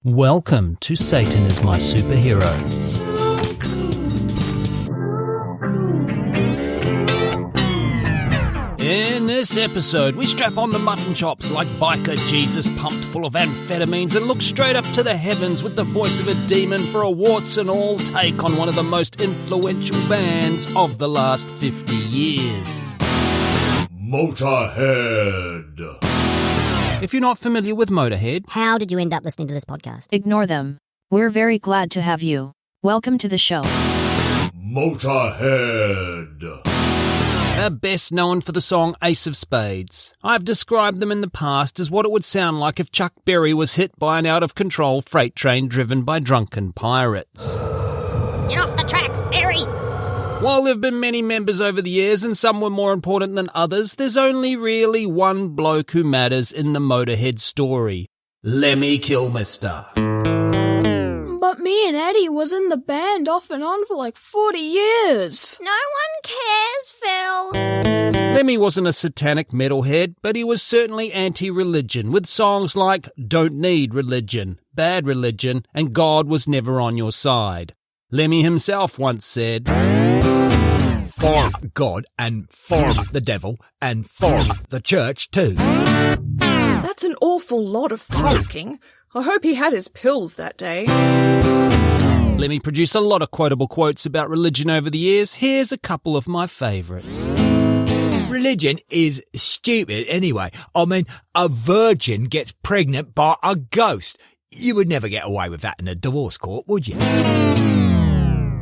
Welcome to Satan is My Superhero. In this episode, we strap on the mutton chops like biker Jesus pumped full of amphetamines and look straight up to the heavens with the voice of a demon for a warts and all take on one of the most influential bands of the last 50 years. Motörhead. If you're not familiar with Motörhead, how did you end up listening to this podcast? Ignore them. We're very glad to have you. Welcome to the show. Motörhead. are best known for the song Ace of Spades. I've described them in the past as what it would sound like if Chuck Berry was hit by an out-of-control freight train driven by drunken pirates. Get off the tracks, Berry! While there have been many members over the years and some were more important than others, there's only really one bloke who matters in the Motörhead story. Lemmy Kilmister. But me and Eddie was in the band off and on for like 40 years. No one cares, Phil. Lemmy wasn't a satanic metalhead, but he was certainly anti-religion, with songs like Don't Need Religion, Bad Religion, and God Was Never On Your Side. Lemmy himself once said, "For God and for the devil and for the church too." That's an awful lot of smoking. I hope he had his pills that day. Lemmy produced a lot of quotable quotes about religion over the years. Here's a couple of my favourites. Religion is stupid anyway. I mean, a virgin gets pregnant by a ghost. You would never get away with that in a divorce court, would you?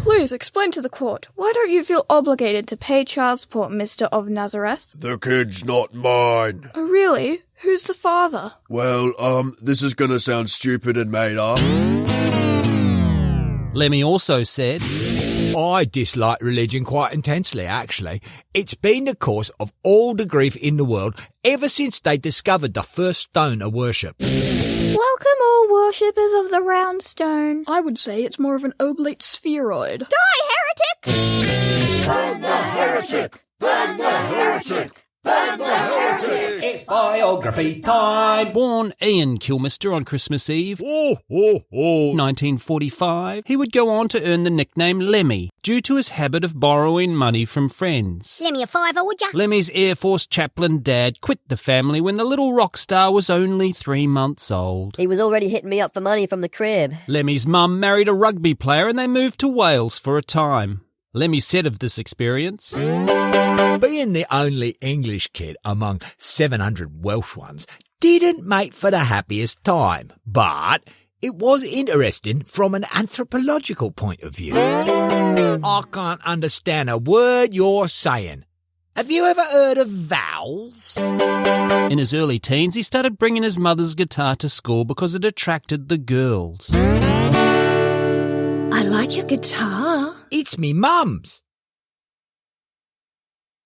Please explain to the court, why don't you feel obligated to pay child support, Mr. of Nazareth? The kid's not mine. Oh, really? Who's the father? Well, this is gonna sound stupid and made up. Lemmy also said, I dislike religion quite intensely, actually. It's been the cause of all the grief in the world ever since they discovered the first stone of worship. Welcome all worshippers of the round stone. I would say it's more of an oblate spheroid. Die, heretic! Burn the heretic! Burn the heretic! Burn the heretic! It's biography time! Born Ian Kilmister on Christmas Eve, 1945, he would go on to earn the nickname Lemmy due to his habit of borrowing money from friends. Lend me a fiver, would ya? Lemmy's Air Force chaplain dad quit the family when the little rock star was only 3 months old. He was already hitting me up for money from the crib. Lemmy's mum married a rugby player and they moved to Wales for a time. Lemmy said of this experience, Being the only English kid among 700 Welsh ones didn't make for the happiest time, but it was interesting from an anthropological point of view. I can't understand a word you're saying. Have you ever heard of vowels? in his early teens, he started bringing his mother's guitar to school because it attracted the girls. I like your guitar. It's me mum's.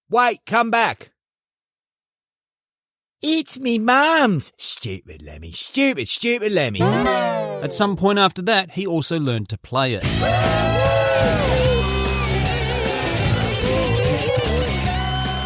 Wait, come back. It's me mum's. Stupid Lemmy, stupid Lemmy. At some point after that, he also learned to play it.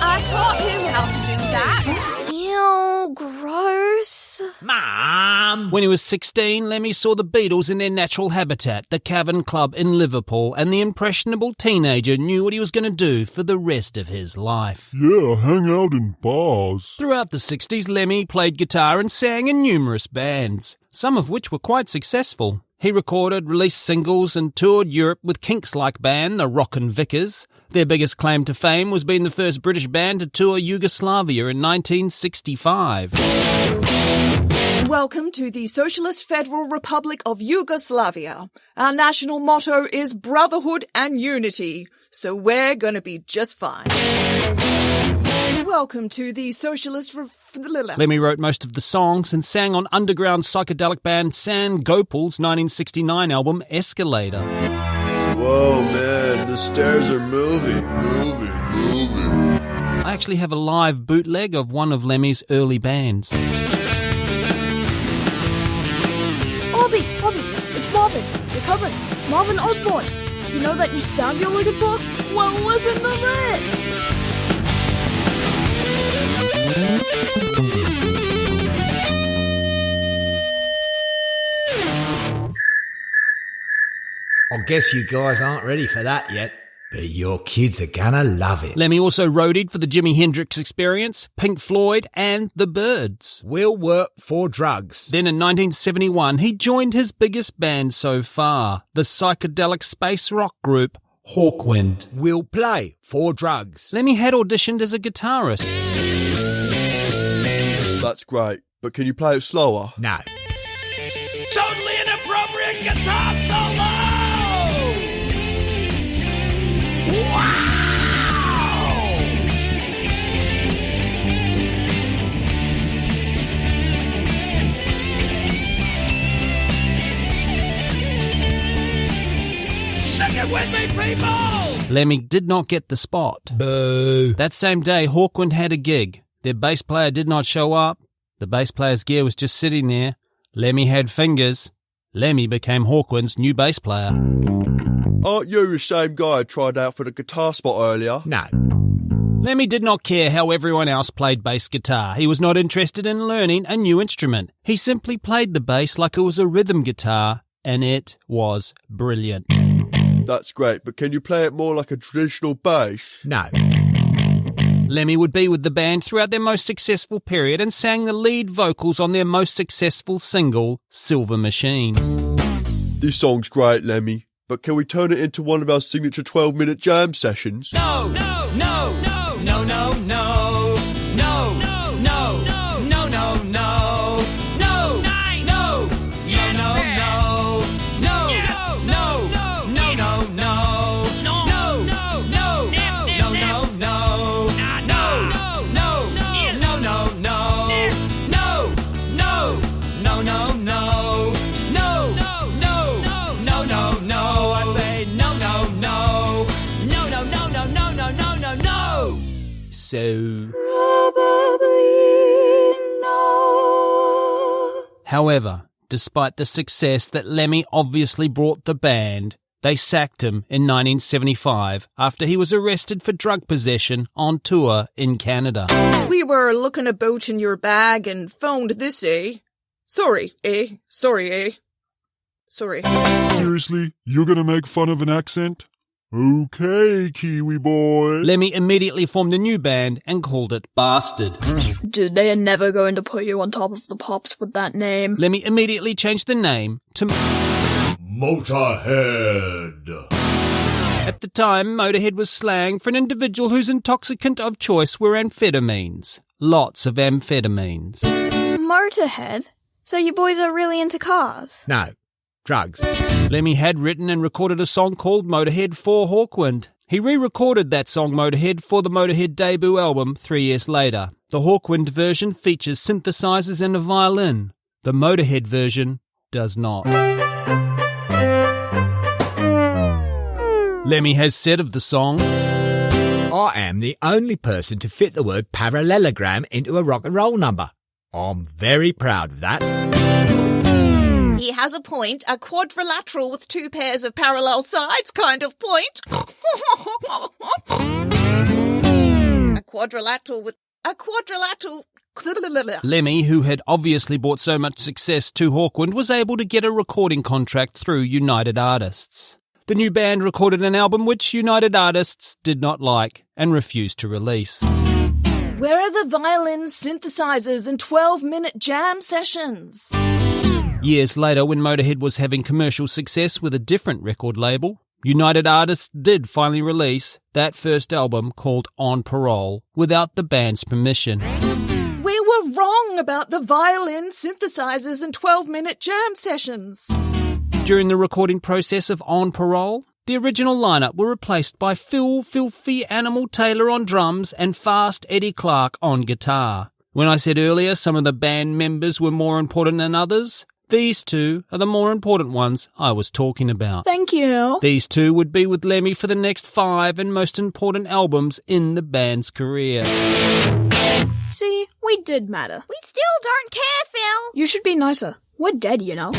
I taught him how to do that. Ew, gross. Mum! When he was 16, Lemmy saw the Beatles in their natural habitat, the Cavern Club in Liverpool, and the impressionable teenager knew what he was going to do for the rest of his life. Yeah, hang out in bars. Throughout the 60s, Lemmy played guitar and sang in numerous bands, some of which were quite successful. He recorded, released singles and toured Europe with Kinks-like band, the Rockin' Vickers. Their biggest claim to fame was being the first British band to tour Yugoslavia in 1965. Welcome to the Socialist Federal Republic of Yugoslavia. Our national motto is brotherhood and unity, so we're gonna be just fine. Welcome to the Socialist... Lemmy wrote most of the songs and sang on underground psychedelic band San Gopal's 1969 album Escalator. Whoa, man, the stairs are moving. I actually have a live bootleg of one of Lemmy's early bands. Ozzy, it's Marvin, your cousin, Marvin Osborne. You know that new sound you're looking for? Well, listen to this! I guess you guys aren't ready for that yet, but your kids are gonna love it. Lemmy also roadied for the Jimi Hendrix Experience, Pink Floyd and The Byrds. We'll work for drugs. Then in 1971, he joined his biggest band so far, the psychedelic space rock group Hawkwind. We'll play for drugs. Lemmy had auditioned as a guitarist. That's great, but can you play it slower? No. Totally inappropriate guitar solo! Wow! Sing it with me, people! Lemmy did not get the spot. Boo. That same day, Hawkwind had a gig. Their bass player did not show up. The bass player's gear was just sitting there. Lemmy had fingers. Lemmy became Hawkwind's new bass player. Aren't you the same guy who tried out for the guitar spot earlier? No. Lemmy did not care how everyone else played bass guitar. He was not interested in learning a new instrument. He simply played the bass like it was a rhythm guitar, and it was brilliant. That's great, but can you play it more like a traditional bass? No. Lemmy would be with the band throughout their most successful period and sang the lead vocals on their most successful single, Silver Machine. This song's great, Lemmy, but can we turn it into one of our signature 12-minute jam sessions? No, no, no, no, no, no, no, no, no, no, no, no, no, no, no, no, yeah, no, no, no, no, no, no, no, no, no, no, no, no, no, no. So, however, despite the success that Lemmy obviously brought the band, they sacked him in 1975 after he was arrested for drug possession on tour in Canada. We were looking about in your bag and found this, eh? Sorry, eh? Sorry, eh? Sorry. Seriously? You're gonna make fun of an accent? Okay, Kiwi boy. Lemmy immediately formed a new band and called it Bastard. Dude, they are never going to put you on top of the pops with that name. Lemmy immediately changed the name to Motörhead. At the time, Motörhead was slang for an individual whose intoxicant of choice were amphetamines. Lots of amphetamines. Motörhead? So you boys are really into cars? No. Drugs. Lemmy had written and recorded a song called Motörhead for Hawkwind. He re-recorded that song Motörhead for the Motörhead debut album 3 years later. The Hawkwind version features synthesizers and a violin. The Motörhead version does not. Lemmy has said of the song, I am the only person to fit the word parallelogram into a rock and roll number. I'm very proud of that. He has a point, a quadrilateral with two pairs of parallel sides kind of point. A quadrilateral. Lemmy, who had obviously brought so much success to Hawkwind, was able to get a recording contract through United Artists. The new band recorded an album which United Artists did not like and refused to release. Where are the violins, synthesizers, and 12-minute jam sessions? Years later, when Motörhead was having commercial success with a different record label, United Artists did finally release that first album called On Parole without the band's permission. We were wrong about the violin, synthesizers, and 12-minute jam sessions. During the recording process of On Parole, the original lineup were replaced by Phil Filthy Animal Taylor on drums and Fast Eddie Clarke on guitar. When I said earlier some of the band members were more important than others, these two are the more important ones I was talking about. Thank you. These two would be with Lemmy for the next 5 and most important albums in the band's career. See, we did matter. We still don't care, Phil. You should be nicer. We're dead, you know.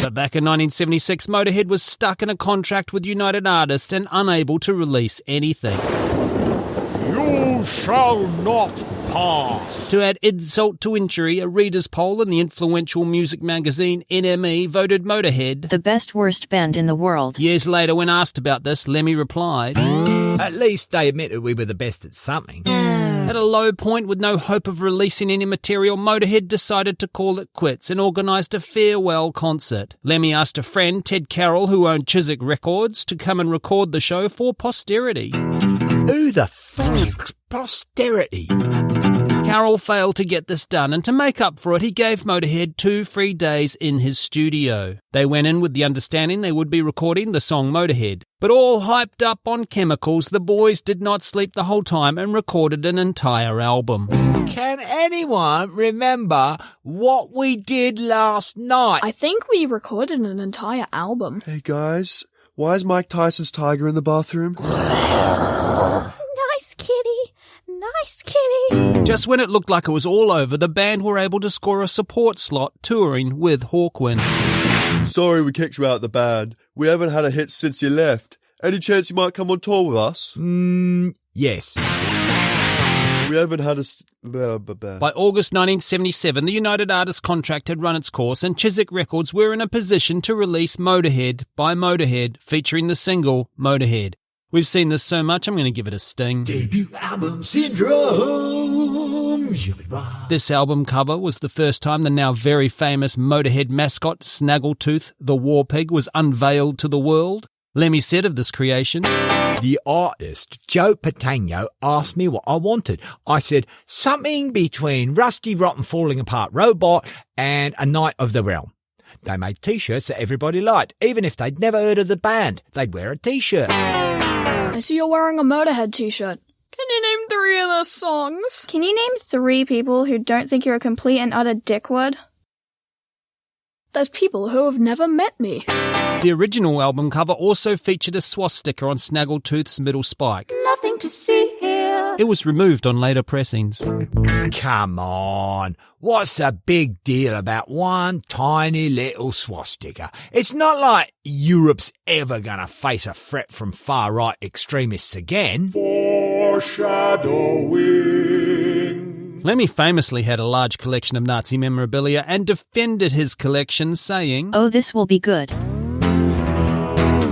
But back in 1976, Motörhead was stuck in a contract with United Artists and unable to release anything. You You shall not pass. To add insult to injury, a readers' poll in the influential music magazine NME voted Motörhead the best worst band in the world. Years later, when asked about this, Lemmy replied, At least they admitted we were the best at something. At a low point with no hope of releasing any material, Motörhead decided to call it quits and organised a farewell concert. Lemmy asked a friend, Ted Carroll, who owned Chiswick Records, to come and record the show for posterity. Who the fuck's posterity? Carroll failed to get this done, and to make up for it, he gave Motörhead 2 free days in his studio. They went in with the understanding they would be recording the song Motörhead. But all hyped up on chemicals, the boys did not sleep the whole time and recorded an entire album. Can anyone remember what we did last night? I think we recorded an entire album. Hey guys, why is Mike Tyson's tiger in the bathroom? Nice kitty. Nice kitty. Just when it looked like it was all over, the band were able to score a support slot touring with Hawkwind. Sorry we kicked you out of the band. We haven't had a hit since you left. Any chance you might come on tour with us? Yes. We haven't had a... By August 1977, the United Artists contract had run its course, and Chiswick Records were in a position to release Motörhead by Motörhead, featuring the single Motörhead. We've seen this so much, I'm going to give it a sting. Debut album syndrome. This album cover was the first time the now very famous Motörhead mascot, Snaggletooth, the War Pig, was unveiled to the world. Lemmy said of this creation, The artist, Joe Patagno, asked me what I wanted. I said, something between Rusty Rotten Falling Apart Robot and A Knight of the Realm. They made T-shirts that everybody liked. Even if they'd never heard of the band, they'd wear a T-shirt. I see you're wearing a Motörhead t-shirt. Can you name 3 of those songs? Can you name 3 people who don't think you're a complete and utter dickwad? There's people who have never met me. The original album cover also featured a swastika on Snaggletooth's middle spike. Nothing to see here. It was removed on later pressings. Come on. What's the big deal about one tiny little swastika? It's not like Europe's ever going to face a threat from far-right extremists again. Foreshadowing. Lemmy famously had a large collection of Nazi memorabilia and defended his collection, saying, Oh, this will be good.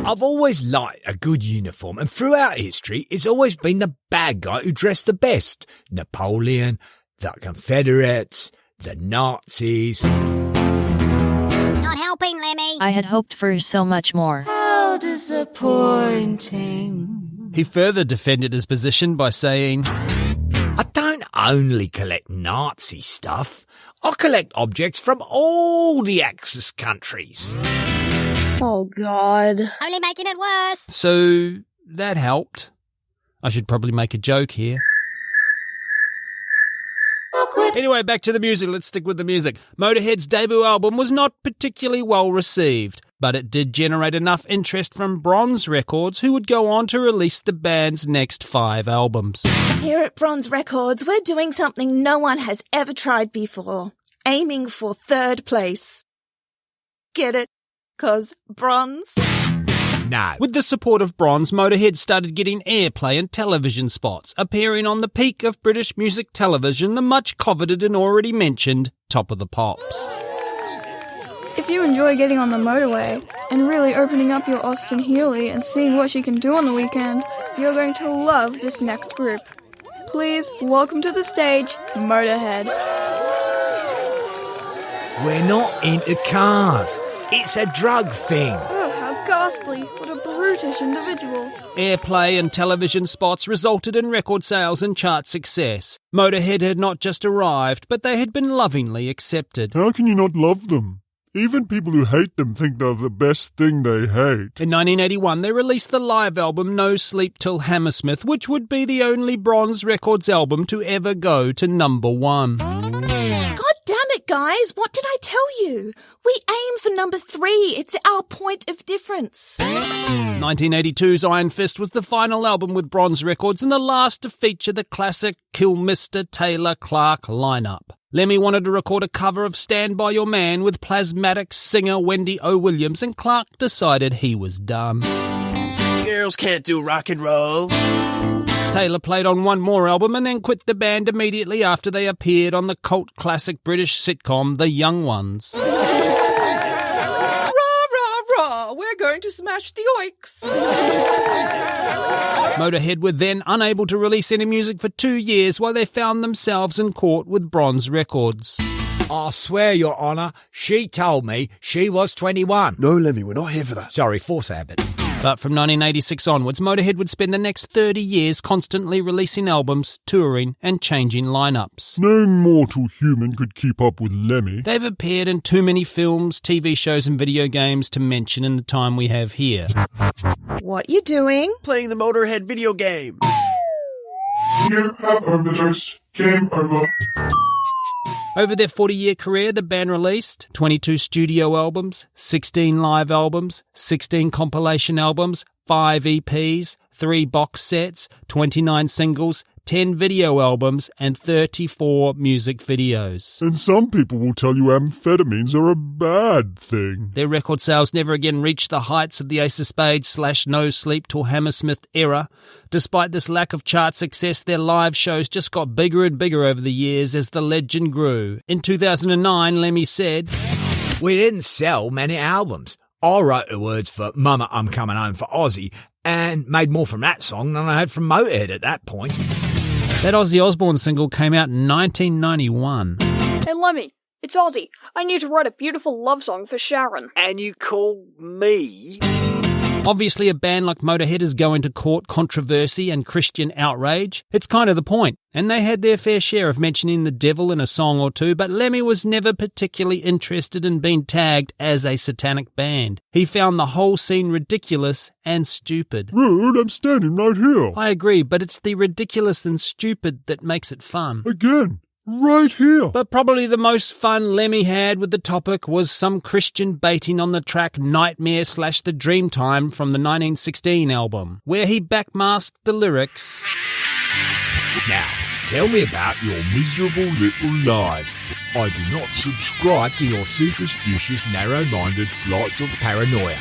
I've always liked a good uniform, and throughout history, it's always been the bad guy who dressed the best. Napoleon, the Confederates, the Nazis. Not helping, Lemmy. I had hoped for so much more. How disappointing. He further defended his position by saying, I don't only collect Nazi stuff. I collect objects from all the Axis countries. Oh, God. Only making it worse. So that helped. I should probably make a joke here. Anyway, back to the music. Let's stick with the music. Motörhead's debut album was not particularly well received, but it did generate enough interest from Bronze Records, who would go on to release the band's next 5 albums. Here at Bronze Records, we're doing something no one has ever tried before. Aiming for 3rd place. Get it? 'Cause bronze? No. With the support of Bronze, Motörhead started getting airplay and television spots, appearing on the peak of British music television, the much coveted and already mentioned Top of the Pops. If you enjoy getting on the motorway and really opening up your Austin Healey and seeing what she can do on the weekend, you're going to love this next group. Please welcome to the stage, Motörhead. We're not into cars. It's a drug thing. Oh, how ghastly. What a brutish individual. Airplay and television spots resulted in record sales and chart success. Motörhead had not just arrived, but they had been lovingly accepted. How can you not love them? Even people who hate them think they're the best thing they hate. In 1981, they released the live album No Sleep Till Hammersmith, which would be the only Bronze Records album to ever go to number 1. God damn it, guys. What did I tell you? We aim for number 3. It's our point of difference. 1982's Iron Fist was the final album with Bronze Records and the last to feature the classic Kilmister, Taylor, Clark lineup. Lemmy wanted to record a cover of Stand By Your Man with plasmatic singer Wendy O. Williams, and Clark decided he was done. Girls can't do rock and roll. Taylor played on one more album and then quit the band immediately after they appeared on the cult classic British sitcom The Young Ones. Rah, rah, rah, we're going to smash the oiks. Motörhead were then unable to release any music for 2 years while they found themselves in court with Bronze Records. I swear, Your Honour, she told me she was 21. No, Lemmy, we're not here for that. Sorry, force habit. But from 1986 onwards, Motörhead would spend the next 30 years constantly releasing albums, touring and changing lineups. No mortal human could keep up with Lemmy. They've appeared in too many films, TV shows and video games to mention in the time we have here. What you doing? Playing the Motörhead video game. You have overdosed. Game over. Over their 40-year career, the band released 22 studio albums, 16 live albums, 16 compilation albums, 5 EPs, 3 box sets, 29 singles, 10 video albums, and 34 music videos. And some people will tell you amphetamines are a bad thing. Their record sales never again reached the heights of the Ace of Spades / No Sleep till Hammersmith era. Despite this lack of chart success, their live shows just got bigger and bigger over the years as the legend grew. In 2009, Lemmy said, "We didn't sell many albums. I wrote the words for Mama, I'm Coming Home for Ozzy and made more from that song than I had from Motörhead at that point." That Ozzy Osbourne single came out in 1991. Hey Lemmy, it's Ozzy. I need to write a beautiful love song for Sharon. And you call me? Obviously, a band like Motörhead is going to court controversy and Christian outrage. It's kind of the point. And they had their fair share of mentioning the devil in a song or two, but Lemmy was never particularly interested in being tagged as a satanic band. He found the whole scene ridiculous and stupid. Rude, I'm standing right here. I agree, but it's the ridiculous and stupid that makes it fun. Again. Right here. But probably the most fun Lemmy had with the topic was some Christian baiting on the track Nightmare / The Dreamtime from the 1916 album, where he backmasked the lyrics. Now, tell me about your miserable little lives. I do not subscribe to your superstitious, narrow-minded flights of paranoia.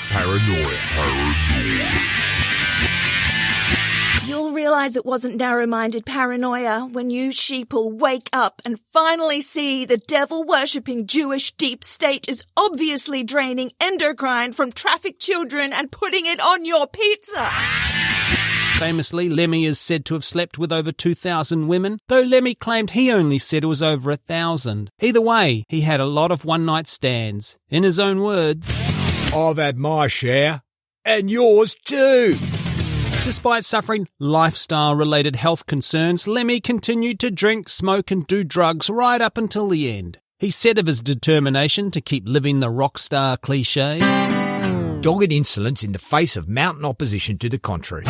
You'll realise it wasn't narrow-minded paranoia when you sheeple wake up and finally see the devil-worshipping Jewish deep state is obviously draining endocrine from trafficked children and putting it on your pizza. Famously, Lemmy is said to have slept with over 2,000 women, though Lemmy claimed he only said it was over 1,000. Either way, he had a lot of one-night stands. In his own words, "I've had my share, and yours too." Despite suffering lifestyle-related health concerns, Lemmy continued to drink, smoke and do drugs right up until the end. He said of his determination to keep living the rock star cliché, "Dogged insolence in the face of mountain opposition to the contrary.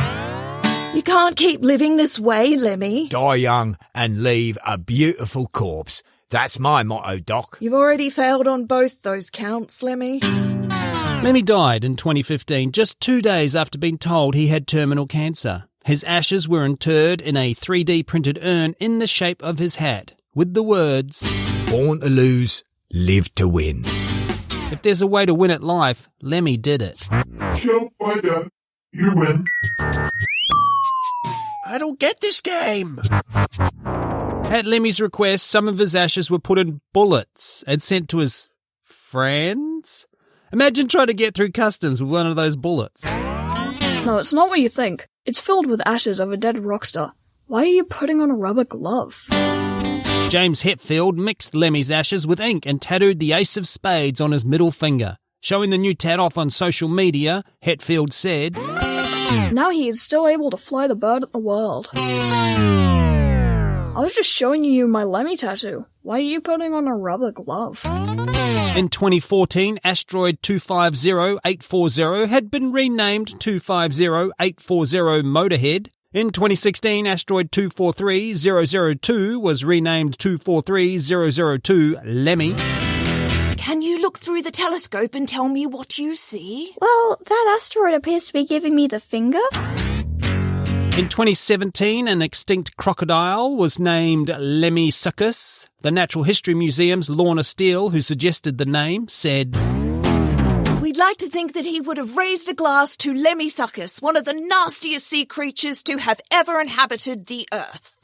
You can't keep living this way, Lemmy. Die young and leave a beautiful corpse. That's my motto, Doc." You've already failed on both those counts, Lemmy. Lemmy died in 2015, just 2 days after being told he had terminal cancer. His ashes were interred in a 3D printed urn in the shape of his hat, with the words, "Born to lose, live to win." If there's a way to win at life, Lemmy did it. Killed by death. You win. I don't get this game. At Lemmy's request, some of his ashes were put in bullets and sent to his friends? Imagine trying to get through customs with one of those bullets. No, it's not what you think. It's filled with ashes of a dead rock star. Why are you putting on a rubber glove? James Hetfield mixed Lemmy's ashes with ink and tattooed the Ace of Spades on his middle finger. Showing the new tat off on social media, Hetfield said, "Now he is still able to fly the bird at the world." I was just showing you my Lemmy tattoo. Why are you putting on a rubber glove? In 2014, asteroid 250840 had been renamed 250840 Motörhead. In 2016, asteroid 243002 was renamed 243002 Lemmy. Can you look through the telescope and tell me what you see? Well, that asteroid appears to be giving me the finger. In 2017, an extinct crocodile was named Lemmy Succus. The Natural History Museum's Lorna Steele, who suggested the name, said, "Were we'd like to think that he would have raised a glass to Lemmy Succus, one of the nastiest sea creatures to have ever inhabited the earth.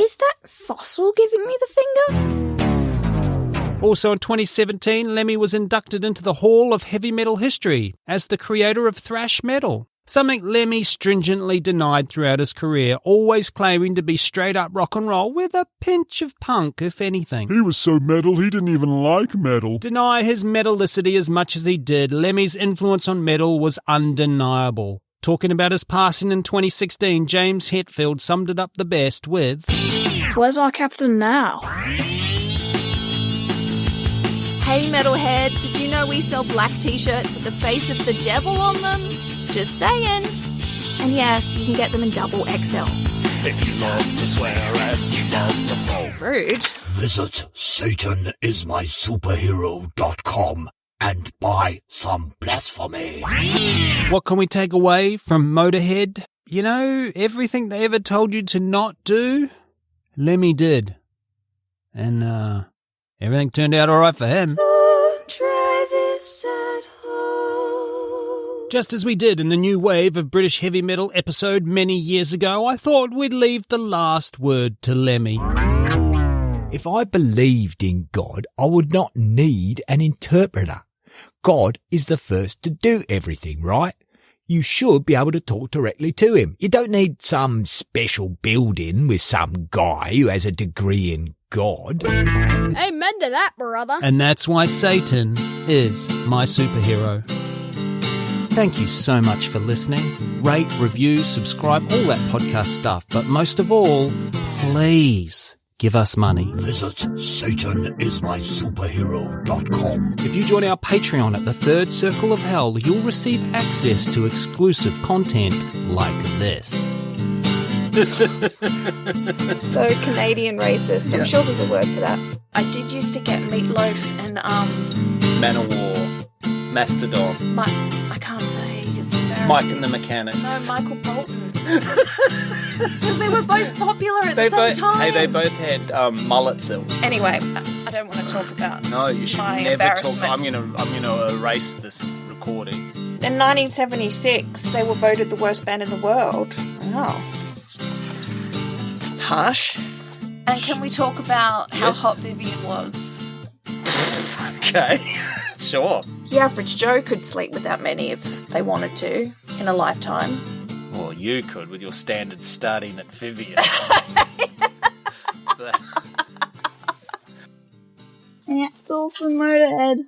Is that Fossil giving me the finger? Also in 2017, Lemmy was inducted into the Hall of Heavy Metal History as the creator of thrash metal, something Lemmy stringently denied throughout his career, always claiming to be straight-up rock and roll with a pinch of punk, if anything. He was so metal he didn't even like metal. Deny his metallicity as much as he did, Lemmy's influence on metal was undeniable. Talking about his passing in 2016, James Hetfield summed it up the best with, Where's our captain now? Hey Metalhead, did you know we sell black t-shirts with the face of the devil on them? Just saying. And yes, you can get them in double XL. If you love to swear and you love to fall. Rude. Visit satanismysuperhero.com and buy some blasphemy. what can we take away from Motörhead? You know, everything they ever told you to not do, Lemmy did. And, everything turned out alright for him. Don't try this at home. Just as we did in the new wave of British heavy metal episode many years ago, I thought we'd leave the last word to Lemmy. If I believed in God, I would not need an interpreter. God is the first to do everything, right? You should be able to talk directly to him. You don't need some special building with some guy who has a degree in God. Amen to that, brother. And that's why Satan is my superhero. Thank you so much for listening. Rate, review, subscribe, all that podcast stuff. But most of all, please give us money. Visit satanismysuperhero.com. If you join our Patreon at the Third Circle of Hell, you'll receive access to exclusive content like this. So Canadian racist. I'm sure there's a word for that. I did used to get meatloaf and Manowar, Mastodon, I can't say. It's embarrassing. Mike and the Mechanics. No, Michael Bolton. Because they were both popular at the same time. Hey, they both had mullets. Anyway, I don't want to talk about. No, you should my never talk. embarrassment. I'm gonna erase this recording. In 1976, they were voted the worst band in the world. Oh. Harsh. And can we talk about how hot Vivian was? Okay, sure. The average Joe could sleep without many if they wanted to in a lifetime. Well, you could with your standard starting at Vivian. And that's all from Motörhead.